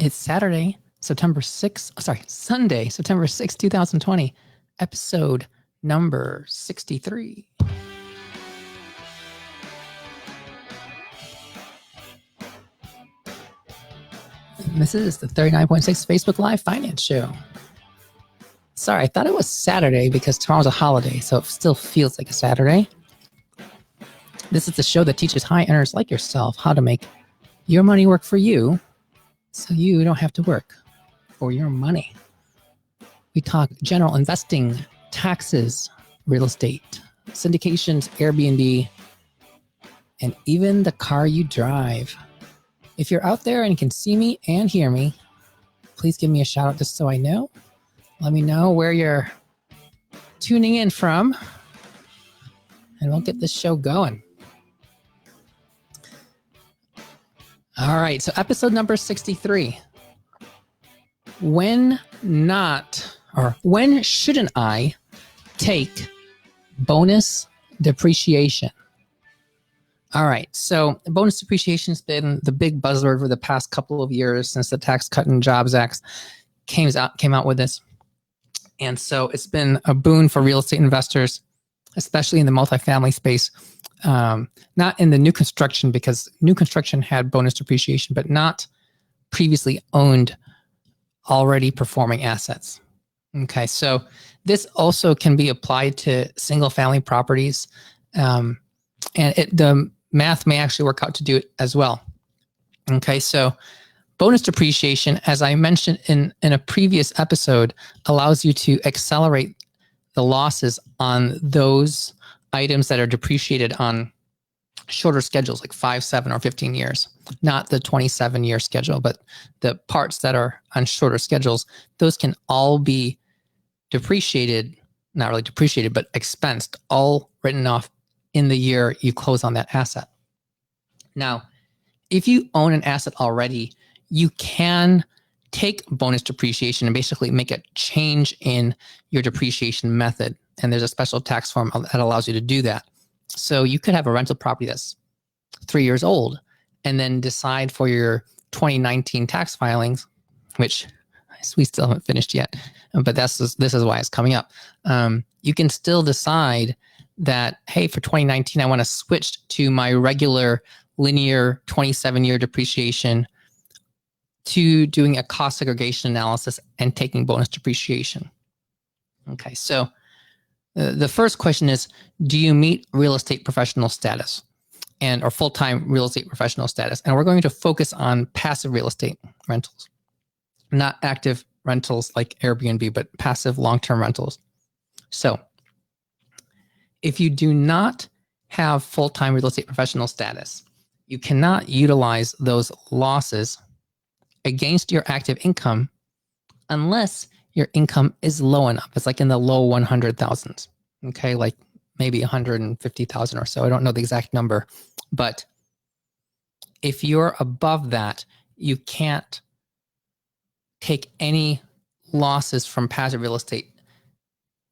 It's Saturday, September 6th, Sunday, September 6th, 2020, episode number 63. This is the 39.6 Facebook Live Finance Show. Sorry, I thought it was Saturday because tomorrow's a holiday, so it still feels like a Saturday. This is the show that teaches high earners like yourself how to make your money work for you so you don't have to work for your money. We talk general investing, taxes, real estate, syndications, Airbnb, and even the car you drive. If you're out there and you can see me and hear me, please give me a shout out just so I know. Let me know where you're tuning in from, and we'll get this show going. All right, so episode number 63. When shouldn't I take bonus depreciation? All right, so bonus depreciation has been the big buzzword for the past couple of years since the Tax Cut and Jobs Act came out with this. And so it's been a boon for real estate investors, especially in the multifamily space. Not in the new construction, because new construction had bonus depreciation, but not previously owned, already performing assets. Okay, so this also can be applied to single family properties. And the math may actually work out to do it as well. Okay, so bonus depreciation, as I mentioned in a previous episode, allows you to accelerate the losses on those items that are depreciated on shorter schedules, like 5, 7, or 15 years, not the 27-year schedule, but the parts that are on shorter schedules. Those can all be depreciated, not really depreciated, but expensed, all written off in the year you close on that asset. Now, if you own an asset already, you can take bonus depreciation and basically make a change in your depreciation method. And there's a special tax form that allows you to do that. So you could have a rental property that's 3 years old and then decide for your 2019 tax filings, which we still haven't finished yet, but this is why it's coming up. You can still decide that, hey, for 2019, I want to switch to my regular linear 27-year depreciation to doing a cost segregation analysis and taking bonus depreciation. Okay, so the first question is, do you meet real estate professional status or full-time real estate professional status? And we're going to focus on passive real estate rentals, not active rentals like Airbnb, but passive long-term rentals. So if you do not have full-time real estate professional status, you cannot utilize those losses against your active income unless your income is low enough. It's like in the low 100,000s, okay? Like maybe 150,000 or so. I don't know the exact number, but if you're above that, you can't take any losses from passive real estate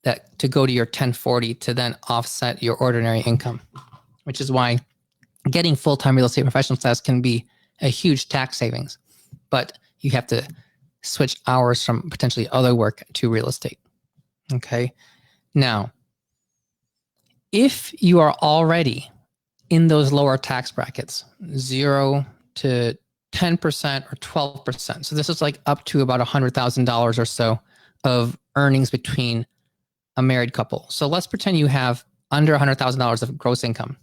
that to go to your 1040 to then offset your ordinary income, which is why getting full-time real estate professional status can be a huge tax savings, but you have to switch hours from potentially other work to real estate. Okay. Now, if you are already in those lower tax brackets, 0 to 10% or 12%, so this is like up to about $100,000 or so of earnings between a married couple. So let's pretend you have under $100,000 of gross income.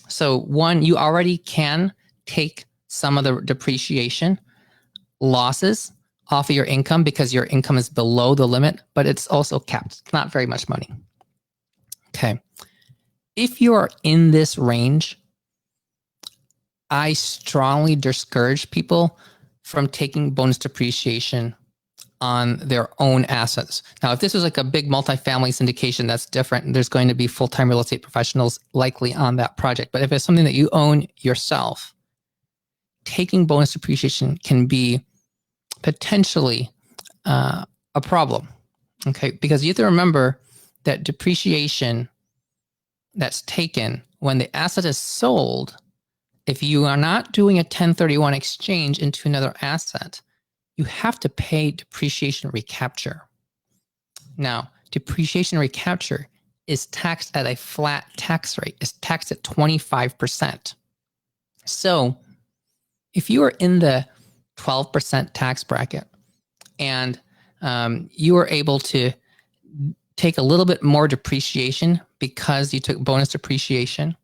So one, you already can take some of the depreciation losses off of your income because your income is below the limit, but it's also capped. It's not very much money. Okay. If you are in this range, I strongly discourage people from taking bonus depreciation on their own assets. Now, if this is like a big multifamily syndication, that's different. There's going to be full-time real estate professionals likely on that project. But if it's something that you own yourself, taking bonus depreciation can be potentially a problem, okay? Because you have to remember that depreciation that's taken when the asset is sold, if you are not doing a 1031 exchange into another asset, you have to pay depreciation recapture. Now, depreciation recapture is taxed at a flat tax rate. It's taxed at 25%. So if you are in the 12% tax bracket and you are able to take a little bit more depreciation because you took bonus depreciation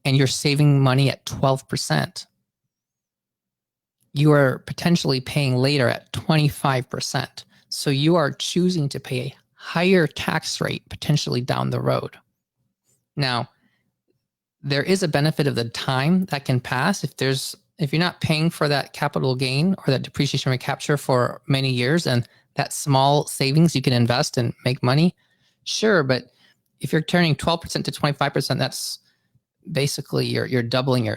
and you're saving money at 12%, you are potentially paying later at 25%. So you are choosing to pay a higher tax rate potentially down the road. Now, there is a benefit of the time that can pass. If you're not paying for that capital gain or that depreciation recapture for many years, and that small savings you can invest and make money, sure. But if you're turning 12% to 25%, that's basically you're doubling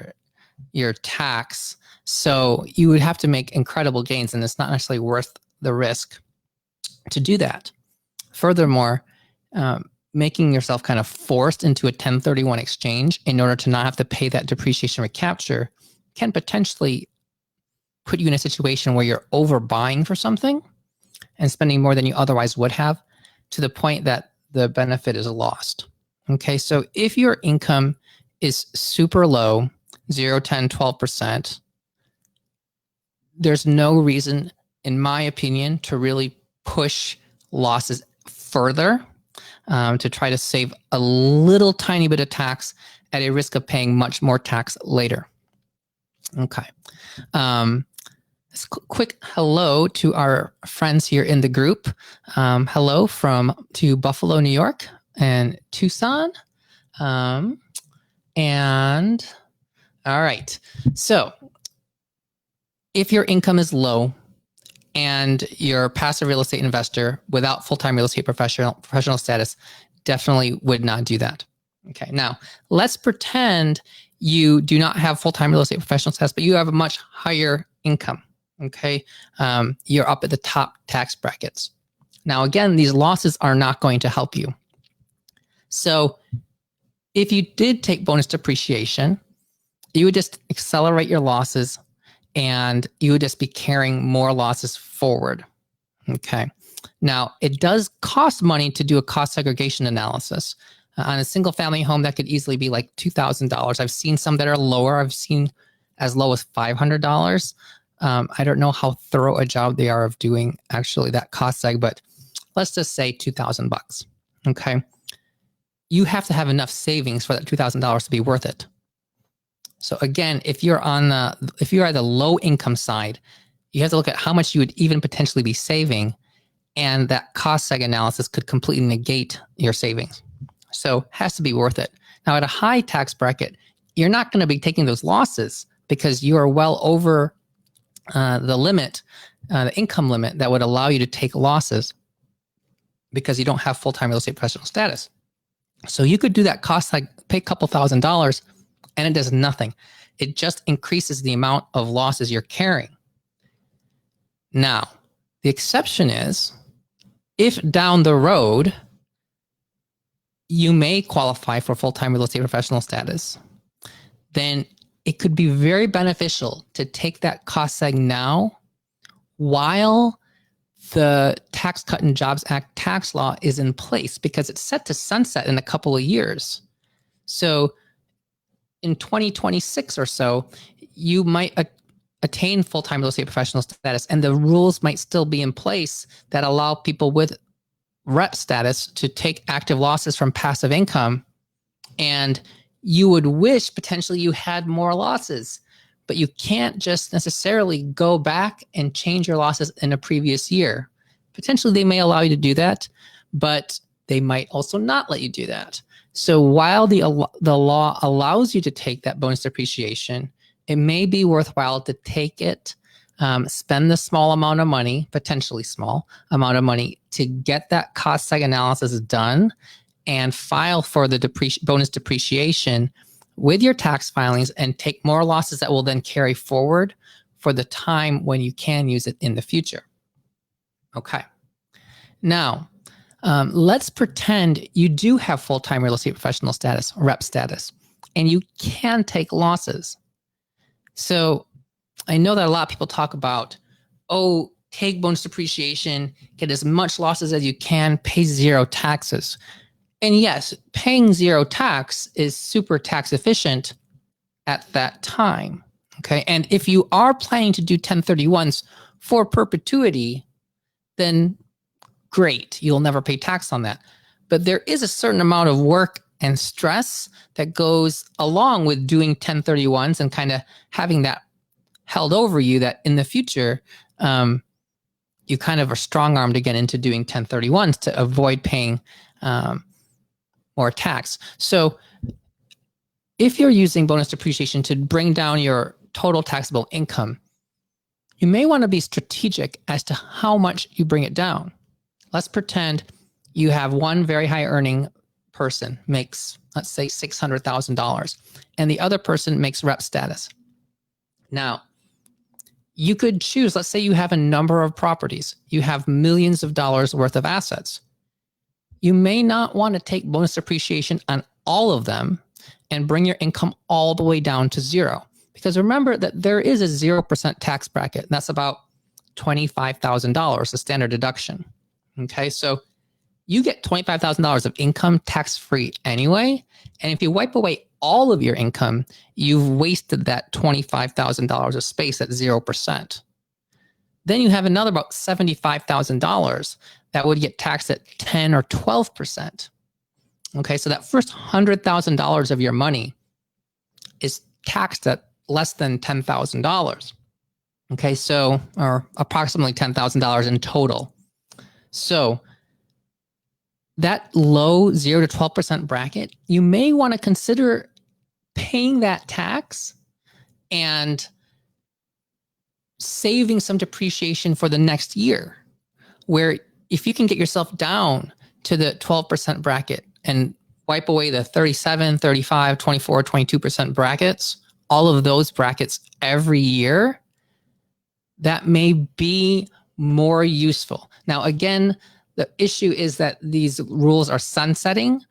your tax. So you would have to make incredible gains, and it's not necessarily worth the risk to do that. Furthermore, making yourself kind of forced into a 1031 exchange in order to not have to pay that depreciation recapture can potentially put you in a situation where you're overbuying for something and spending more than you otherwise would have, to the point that the benefit is lost. Okay, so if your income is super low, 0, 10, 12%, there's no reason, in my opinion, to really push losses further, to try to save a little tiny bit of tax at a risk of paying much more tax later. Okay. Quick hello to our friends here in the group. Hello to Buffalo, New York, and Tucson. And all right. So if your income is low and you're a passive real estate investor without full-time real estate professional status, definitely would not do that. Okay. Now, let's pretend you do not have full-time real estate professional status, but you have a much higher income. Okay. You're up at the top tax brackets. Now, again, these losses are not going to help you. So if you did take bonus depreciation, you would just accelerate your losses and you would just be carrying more losses forward. Okay. Now, it does cost money to do a cost segregation analysis. On a single family home, that could easily be like $2,000. I've seen some that are lower. I've seen as low as $500. I don't know how thorough a job they are of doing actually that cost seg, but let's just say $2,000. Okay. You have to have enough savings for that $2,000 to be worth it. So again, if you're at the low income side, you have to look at how much you would even potentially be saving, and that cost seg analysis could completely negate your savings. So it has to be worth it. Now, at a high tax bracket, you're not going to be taking those losses because you are well over the limit, the income limit that would allow you to take losses because you don't have full-time real estate professional status. So you could do that cost seg, pay a couple $1,000s, and it does nothing. It just increases the amount of losses you're carrying. Now, the exception is if down the road you may qualify for full-time real estate professional status, then it could be very beneficial to take that cost seg now while the Tax Cut and Jobs Act tax law is in place, because it's set to sunset in a couple of years. So in 2026 or so, you might attain full-time real estate professional status, and the rules might still be in place that allow people with REP status to take active losses from passive income. And you would wish potentially you had more losses, but you can't just necessarily go back and change your losses in a previous year. Potentially they may allow you to do that, but they might also not let you do that. So while the law allows you to take that bonus depreciation, it may be worthwhile to take it, spend the small amount of money, potentially small amount of money, to get that cost seg analysis done and file for the bonus depreciation with your tax filings and take more losses that will then carry forward for the time when you can use it in the future. Okay. Now, let's pretend you do have full-time real estate professional status, REP status, and you can take losses. So I know that a lot of people talk about oh, take bonus depreciation, get as much losses as you can, pay zero taxes. And yes, paying zero tax is super tax efficient at that time. Okay. And if you are planning to do 1031s for perpetuity, then great. You'll never pay tax on that. But there is a certain amount of work and stress that goes along with doing 1031s and kind of having that held over you, that in the future, you kind of are strong armed to get into doing 1031s to avoid paying more tax. So if you're using bonus depreciation to bring down your total taxable income, you may want to be strategic as to how much you bring it down. Let's pretend you have one very high earning person makes, let's say, $600,000, and the other person makes rep status. Now, you could choose, let's say you have a number of properties, you have millions of dollars worth of assets. You may not want to take bonus depreciation on all of them and bring your income all the way down to zero. Because remember that there is a 0% tax bracket, and that's about $25,000, the standard deduction. Okay, so you get $25,000 of income tax-free anyway. And if you wipe away all of your income, you've wasted that $25,000 of space at 0%. Then you have another about $75,000 that would get taxed at 10 or 12%. Okay, so that first $100,000 of your money is taxed at less than $10,000. Okay, so, or approximately $10,000 in total. So that low 0 to 12% bracket, you may want to consider paying that tax and saving some depreciation for the next year, where if you can get yourself down to the 12% bracket and wipe away the 37, 35, 24, 22% brackets, all of those brackets every year, that may be more useful. Now, again, the issue is that these rules are sunsetting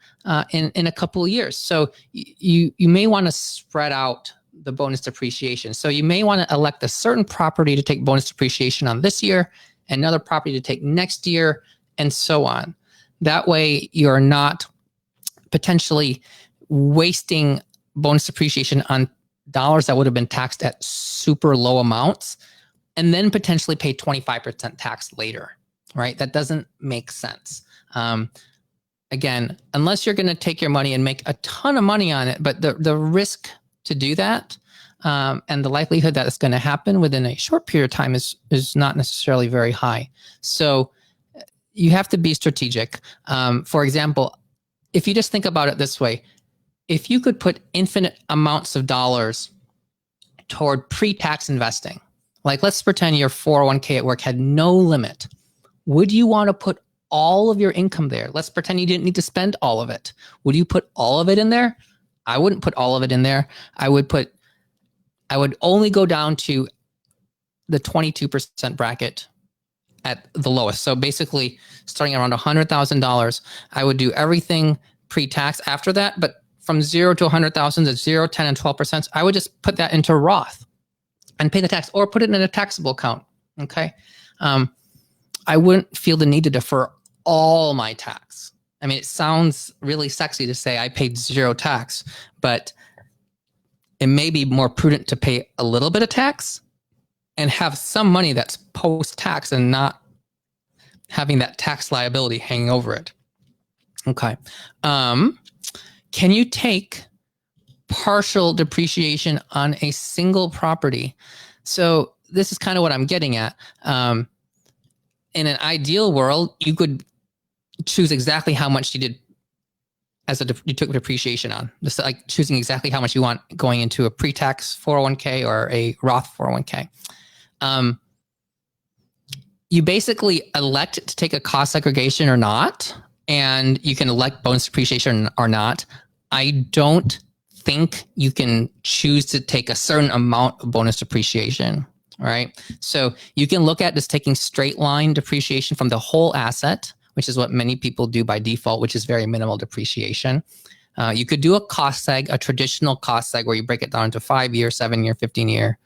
in a couple of years. So you may want to spread out the bonus depreciation. So you may want to elect a certain property to take bonus depreciation on this year, another property to take next year, and so on. That way you're not potentially wasting bonus depreciation on dollars that would have been taxed at super low amounts and then potentially pay 25% tax later, right? That doesn't make sense. Again, unless you're going to take your money and make a ton of money on it, but the risk to do that and the likelihood that it's going to happen within a short period of time is not necessarily very high. So you have to be strategic. For example, if you just think about it this way, if you could put infinite amounts of dollars toward pre-tax investing, like let's pretend your 401k at work had no limit, would you want to put all of your income there? Let's pretend you didn't need to spend all of it. Would you put all of it in there? I wouldn't put all of it in there. I would only go down to the 22% bracket at the lowest. So basically starting around $100,000, I would do everything pre-tax after that, but from 0 to 100,000 at 0, 10, and 12%, I would just put that into Roth and pay the tax or put it in a taxable account. Okay. I wouldn't feel the need to defer all my tax. I mean, it sounds really sexy to say I paid zero tax, but it may be more prudent to pay a little bit of tax and have some money that's post-tax and not having that tax liability hanging over it. Okay. Can you take partial depreciation on a single property? So this is kind of what I'm getting at. In an ideal world, you could choose exactly how much you did you took depreciation on. Just like choosing exactly how much you want going into a pre-tax 401k or a Roth 401k. You basically elect to take a cost segregation or not, and you can elect bonus depreciation or not. I don't think you can choose to take a certain amount of bonus depreciation. All right. So you can look at just taking straight line depreciation from the whole asset, which is what many people do by default, which is very minimal depreciation. You could do a cost seg, a traditional cost seg where you break it down into 5-year, 7-year, 15-year,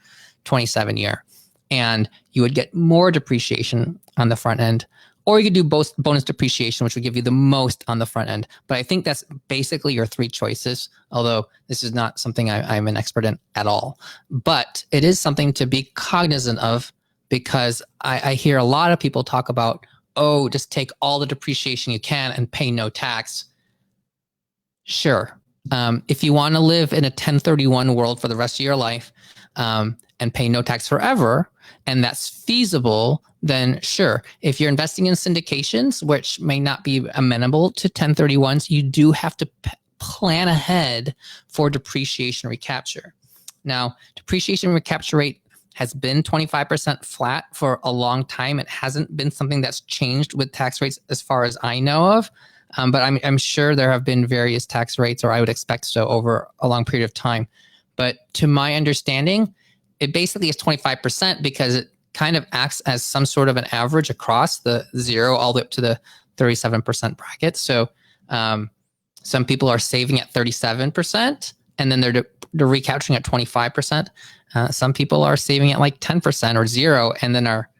27-year. and you would get more depreciation on the front end. Or you could do both bonus depreciation, which would give you the most on the front end. But I think that's basically your three choices, although this is not something I'm an expert in at all. But it is something to be cognizant of, because I hear a lot of people talk about, oh, just take all the depreciation you can and pay no tax. Sure. If you want to live in a 1031 world for the rest of your life and pay no tax forever, and that's feasible, then sure. If you're investing in syndications, which may not be amenable to 1031s, you do have to plan ahead for depreciation recapture. Now, depreciation recapture rate has been 25% flat for a long time. It hasn't been something that's changed with tax rates as far as I know of. But I'm sure there have been various tax rates, or I would expect so, over a long period of time. But to my understanding, it basically is 25% because it kind of acts as some sort of an average across the 0 all the way up to the 37% bracket. So some people are saving at 37%, and then they're recapturing at 25%. Some people are saving at like 10% or 0, and then are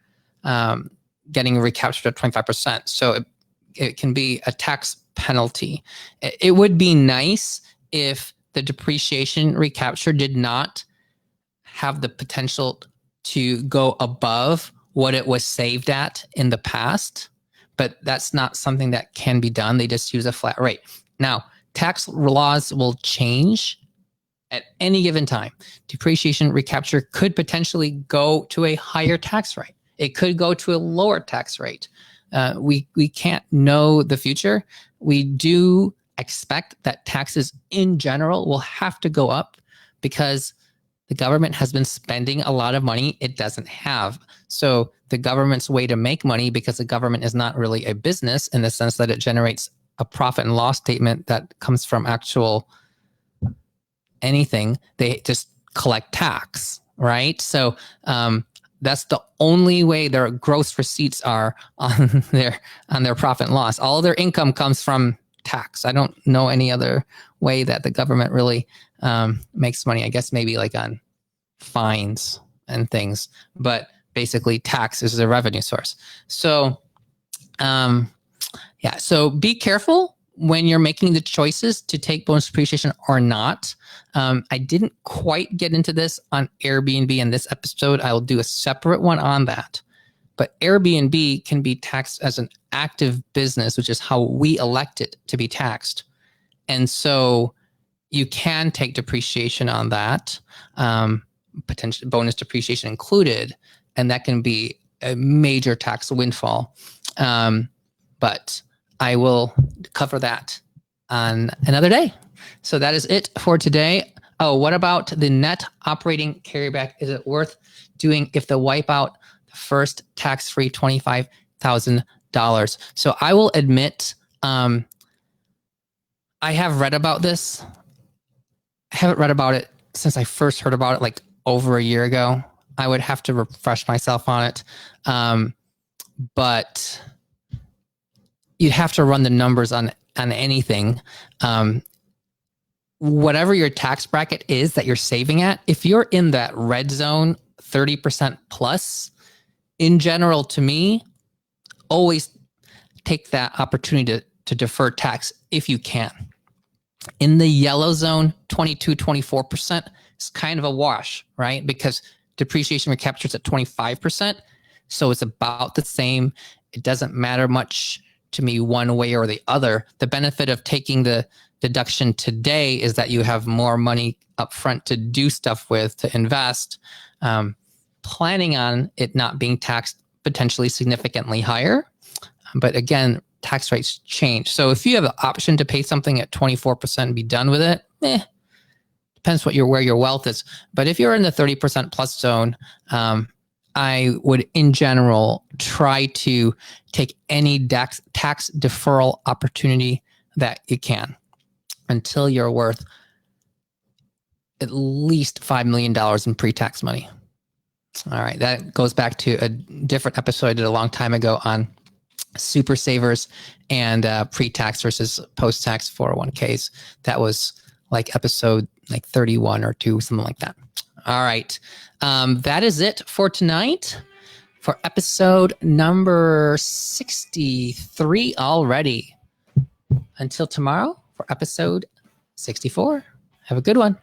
getting recaptured at 25%. So it can be a tax penalty. It would be nice if the depreciation recapture did not have the potential to go above what it was saved at in the past, but that's not something that can be done. They just use a flat rate. Now, tax laws will change at any given time. Depreciation recapture could potentially go to a higher tax rate. It could go to a lower tax rate. We can't know the future. We do expect that taxes in general will have to go up because the government has been spending a lot of money it doesn't have. So the government's way to make money, because the government is not really a business in the sense that it generates a profit and loss statement that comes from actual anything, they just collect tax, right? So that's the only way their gross receipts are on their profit and loss. All their income comes from tax. I don't know any other way that the government really makes money. I guess maybe like on fines and things, but basically tax is the revenue source. So so be careful when you're making the choices to take bonus depreciation or not. I didn't quite get into this on Airbnb in this episode. I'll do a separate one on that. But Airbnb can be taxed as an active business, which is how we elect it to be taxed. And so you can take depreciation on that, potential bonus depreciation included, and that can be a major tax windfall. But I will cover that on another day. So that is it for today. Oh, what about the net operating carryback? Is it worth doing if the wipeout the first tax-free $25,000? So I will admit, I have read about this. I haven't read about it since I first heard about it, like over a year ago. I would have to refresh myself on it. But you'd have to run the numbers on anything. Whatever your tax bracket is that you're saving at, if you're in that red zone, 30% plus, in general, to me, always take that opportunity to defer tax if you can. In the yellow zone, 22, 24% is kind of a wash, right? Because depreciation recaptures at 25%. So it's about the same. It doesn't matter much to me one way or the other. The benefit of taking the deduction today is that you have more money up front to do stuff with, to invest, planning on it not being taxed potentially significantly higher. But again, tax rates change. So if you have the option to pay something at 24% and be done with it, depends where your wealth is. But if you're in the 30% plus zone, I would, in general, try to take any tax deferral opportunity that you can until you're worth at least $5 million in pre-tax money. All right, that goes back to a different episode I did a long time ago on super savers and pre-tax versus post-tax 401ks. That was like episode like 31 or 2, something like that. All right. That is it for tonight for episode number 63 already. Until tomorrow for episode 64. Have a good one.